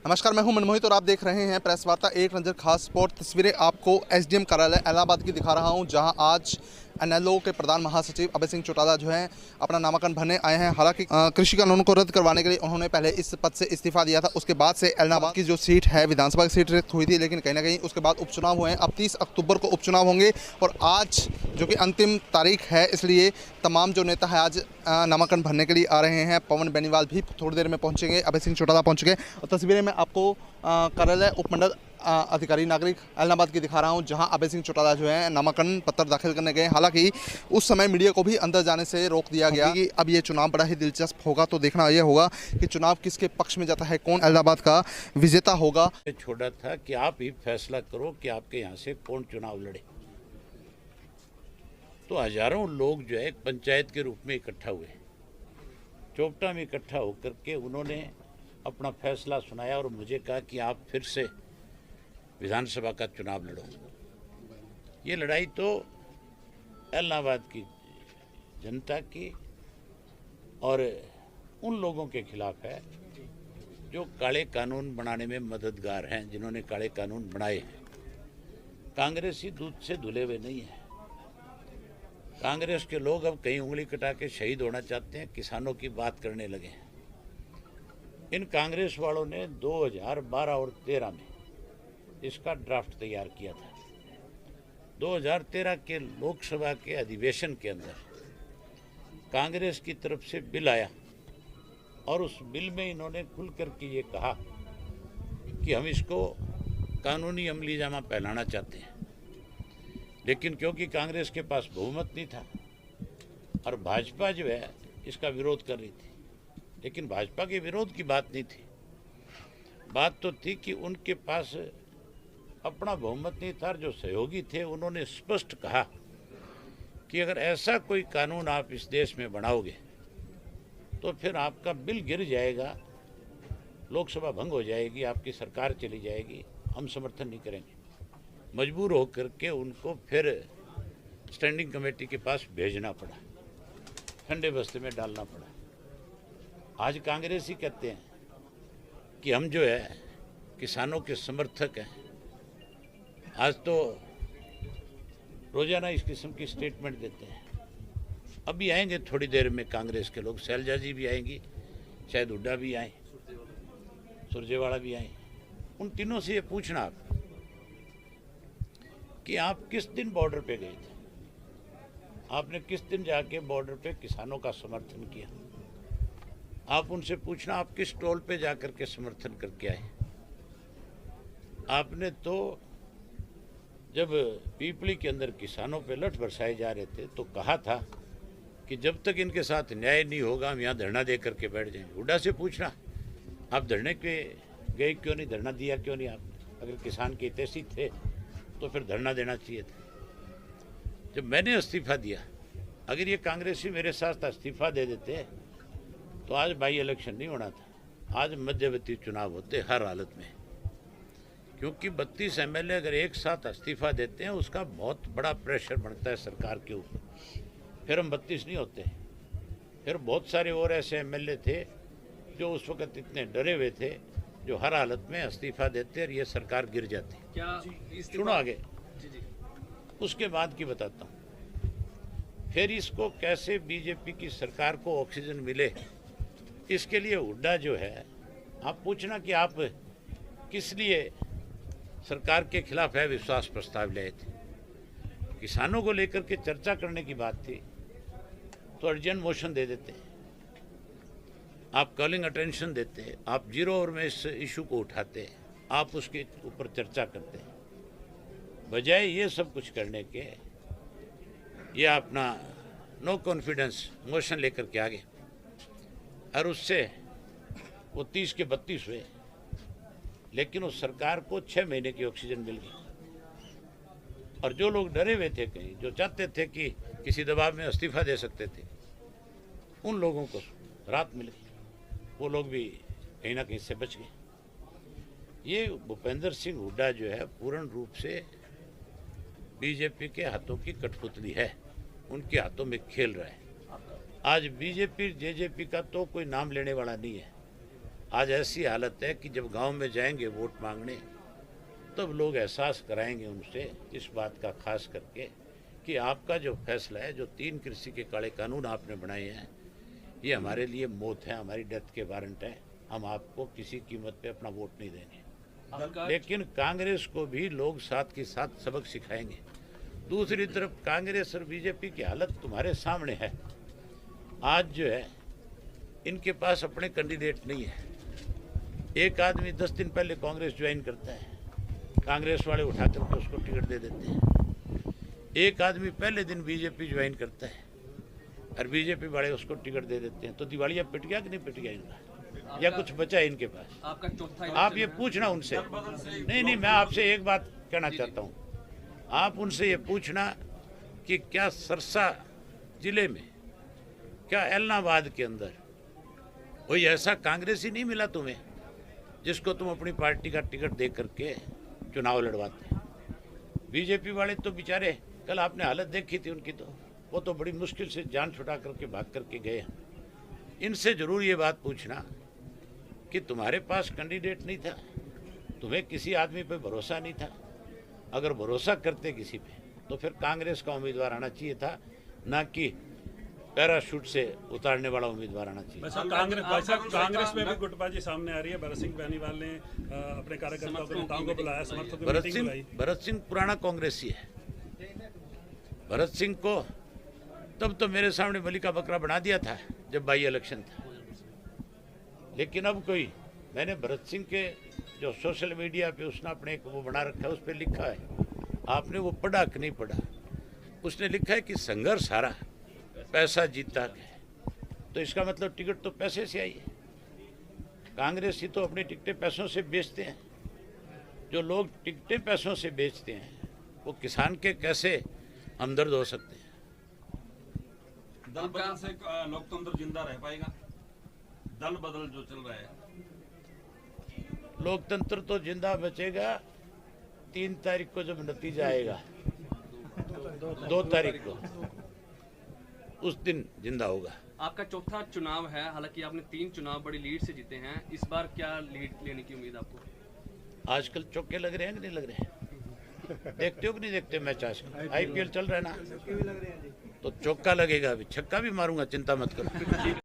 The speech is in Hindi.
नमस्कार, मैं हूं मनमोहित और आप देख रहे हैं प्रेस वार्ता एक नज़र खास स्पोर्ट। तस्वीरें आपको एसडीएम कार्यालय इलाहाबाद की दिखा रहा हूं, जहां आज एनएलओ के प्रधान महासचिव अभय सिंह चौटाला जो हैं अपना नामांकन भरने आए हैं। हालांकि कृषि कानून को रद्द करवाने के लिए उन्होंने पहले इस पद से इस्तीफा दिया था। उसके बाद से इलाहाबाद की जो सीट है विधानसभा की सीट रिक्त हुई थी, लेकिन कहीं ना कहीं उसके बाद उपचुनाव हुए हैं। अब 30 अक्टूबर को उपचुनाव होंगे और आज जो कि अंतिम तारीख है, इसलिए तमाम जो नेता है आज नामांकन भरने के लिए आ रहे हैं। पवन बेनीवाल भी थोड़ी देर में पहुंचेंगे, अभय सिंह चौटाला पहुंच गए। और तस्वीरें मैं आपको कार्यालय उपमंडल अधिकारी नागरिक इलाहाबाद की दिखा रहा हूं, जहां अभय सिंह चौटाला जो है नामांकन पत्र दाखिल करने गए। हालांकि उस समय मीडिया को भी अंदर जाने से रोक दिया गया कि अब ये चुनाव बड़ा ही दिलचस्प होगा, तो देखना यह होगा कि चुनाव किसके पक्ष में जाता है, कौन इलाहाबाद का विजेता होगा। छोड़ा था कि आप ही फैसला करो कि आपके यहाँ से कौन चुनाव लड़े। तो हजारों लोग जो है एक पंचायत के रूप में इकट्ठा हुए, चौपटा में इकट्ठा होकर के उन्होंने अपना फैसला सुनाया और मुझे कहा कि आप फिर से विधानसभा का चुनाव लड़ो। ये लड़ाई तो इलाहाबाद की जनता की और उन लोगों के खिलाफ है जो काले कानून बनाने में मददगार हैं, जिन्होंने काले कानून बनाए हैं। कांग्रेसी दूध से धुले हुए नहीं है। कांग्रेस के लोग अब कहीं उंगली कटा के शहीद होना चाहते हैं, किसानों की बात करने लगे हैं। इन कांग्रेस वालों ने 2012 और 13 में इसका ड्राफ्ट तैयार किया था। 2013 के लोकसभा के अधिवेशन के अंदर कांग्रेस की तरफ से बिल आया और उस बिल में इन्होंने खुल करके ये कहा कि हम इसको कानूनी अमली जामा पहनाना चाहते हैं। लेकिन क्योंकि कांग्रेस के पास बहुमत नहीं था और भाजपा जो है इसका विरोध कर रही थी, लेकिन भाजपा के विरोध की बात नहीं थी। बात तो थी कि उनके पास अपना बहुमत नहीं था। जो सहयोगी थे उन्होंने स्पष्ट कहा कि अगर ऐसा कोई कानून आप इस देश में बनाओगे तो फिर आपका बिल गिर जाएगा, लोकसभा भंग हो जाएगी, आपकी सरकार चली जाएगी, हम समर्थन नहीं करेंगे। मजबूर होकर के उनको फिर स्टैंडिंग कमेटी के पास भेजना पड़ा, ठंडे बस्ते में डालना पड़ा। आज कांग्रेसी कहते हैं कि हम जो है किसानों के समर्थक हैं। आज तो रोजाना इस किस्म की स्टेटमेंट देते हैं। अभी आएंगे थोड़ी देर में कांग्रेस के लोग, शैलजा जी भी आएंगी, शायद हुड्डा भी आए, सुरजेवाला भी आए। उन तीनों से ये पूछना आप कि आप किस दिन बॉर्डर पे गए थे, आपने किस दिन जाके बॉर्डर पे किसानों का समर्थन किया। आप उनसे पूछना आप किस टोल पे जाकर के समर्थन करके आए। आपने तो जब पीपली के अंदर किसानों पे लठ बरसाए जा रहे थे तो कहा था कि जब तक इनके साथ न्याय नहीं होगा हम यहाँ धरना दे करके बैठ जाएंगे। हुड्डा से पूछना आप धरने के गए क्यों नहीं, धरना दिया क्यों नहीं आपने। अगर किसान के हितैषी थे तो फिर धरना देना चाहिए था। जब मैंने इस्तीफा दिया, अगर ये कांग्रेसी मेरे साथ इस्तीफा दे देते तो आज बाई इलेक्शन नहीं होना था, आज मध्यवर्ती चुनाव होते हर हालत में। क्योंकि 32 एमएलए अगर एक साथ इस्तीफा देते हैं उसका बहुत बड़ा प्रेशर बनता है सरकार के ऊपर, फिर हम 32 नहीं होते। फिर बहुत सारे और ऐसे एमएलए थे जो उस वक्त इतने डरे हुए थे, जो हर हालत में इस्तीफा देते और ये सरकार गिर जाती। क्या सुनो आगे उसके बाद की बताता हूँ। फिर इसको कैसे बीजेपी की सरकार को ऑक्सीजन मिले, इसके लिए हुड्डा जो है, आप पूछना कि आप किस लिए सरकार के खिलाफ है विश्वास प्रस्ताव लाए थे। किसानों को लेकर के चर्चा करने की बात थी तो अर्जेंट मोशन दे देते, आप कॉलिंग अटेंशन देते, आप 0 ओवर में इस इशू को उठाते, आप उसके ऊपर चर्चा करते। बजाय ये सब कुछ करने के ये अपना नो कॉन्फिडेंस मोशन लेकर के आगे, और उससे वो 30 के 32 हुए। लेकिन उस सरकार को 6 महीने की ऑक्सीजन मिल गई। और जो लोग डरे हुए थे, कहीं जो चाहते थे कि किसी दबाव में इस्तीफा दे सकते थे, उन लोगों को राहत मिल गई, वो लोग भी कहीं ना कहीं से बच गए। ये भूपेंद्र सिंह हुड्डा जो है पूर्ण रूप से बीजेपी के हाथों की कठपुतली है, उनके हाथों में खेल रहा है। आज बीजेपी जेजेपी का तो कोई नाम लेने वाला नहीं है। आज ऐसी हालत है कि जब गांव में जाएंगे वोट मांगने तब लोग एहसास कराएंगे उनसे इस बात का खास करके कि आपका जो फैसला है, जो 3 कृषि के काले कानून आपने बनाए हैं, ये हमारे लिए मौत है, हमारी डेथ के वारंट है। हम आपको किसी कीमत पे अपना वोट नहीं देंगे। लेकिन कांग्रेस को भी लोग साथ के साथ सबक सिखाएंगे। दूसरी तरफ कांग्रेस और बीजेपी की हालत तुम्हारे सामने है। आज जो है इनके पास अपने कैंडिडेट नहीं है। एक आदमी 10 दिन पहले कांग्रेस ज्वाइन करता है, कांग्रेस वाले उठा करके उसको टिकट दे देते हैं। एक आदमी पहले दिन बीजेपी ज्वाइन करता है और बीजेपी वाले उसको टिकट दे देते हैं। तो दिवालिया पिट गया कि नहीं पिट गया इनका, या कुछ बचा है इनके पास? आपका चौथा आप ये पूछना उनसे। नहीं, मैं आपसे एक बात कहना चाहता हूँ। आप उनसे ये पूछना कि क्या सरसा जिले में, क्या एलनाबाद के अंदर कोई ऐसा कांग्रेसी नहीं मिला तुम्हें जिसको तुम अपनी पार्टी का टिकट दे करके चुनाव लड़वाते? बीजेपी वाले तो बेचारे, कल आपने हालत देखी थी उनकी, तो वो तो बड़ी मुश्किल से जान छुड़ा करके भाग करके गए हैं। इनसे जरूर ये बात पूछना कि तुम्हारे पास कैंडिडेट नहीं था, तुम्हें किसी आदमी पे भरोसा नहीं था। अगर भरोसा करते किसी पे तो फिर कांग्रेस का उम्मीदवार आना चाहिए था, ना कि पैराशूट से उतारने वाला उम्मीदवार आना चाहिए। कांग्रेस में भी गुटबाजी सामने आ रही है। भरत सिंह बेनीवाल ने अपने कार्यकर्ताओं को, नेताओं को बुलाया, समर्थकों की मीटिंग बुलाई। भरत सिंह पुराना कांग्रेसी है। भरत सिंह को तब तो मेरे सामने बलि का बकरा बना दिया था जब बाई इलेक्शन था। लेकिन अब कोई, मैंने भरत सिंह के जो सोशल मीडिया पे उसने अपने एक वो बना रखा है, उस पर लिखा है, आपने वो पढ़ा कि नहीं पढ़ा? उसने लिखा है कि संघर्ष हारा, पैसा जीता है। तो इसका मतलब टिकट तो पैसे से आई है। कांग्रेस ही तो अपनी टिकटें पैसों से बेचते हैं। जो लोग टिकटें पैसों से बेचते हैं वो किसान के कैसे हमदर्द हो सकते हैं? दल बदल से लोकतंत्र जिंदा रह पाएगा? दल बदल जो चल रहा है, लोकतंत्र तो जिंदा बचेगा 3 तारीख को जब नतीजा आएगा, 2 तारीख को, उस दिन जिंदा होगा। आपका चौथा चुनाव है, हालांकि आपने 3 चुनाव बड़ी लीड से जीते हैं। इस बार क्या लीड लेने की उम्मीद आपको? आजकल चौके लग रहे हैं कि नहीं लग रहे हैं? देखते हो कि नहीं देखते मैच? आजकल IPL चल रहा है ना, तो चौका लगेगा। अभी छक्का भी मारूंगा, चिंता मत करो।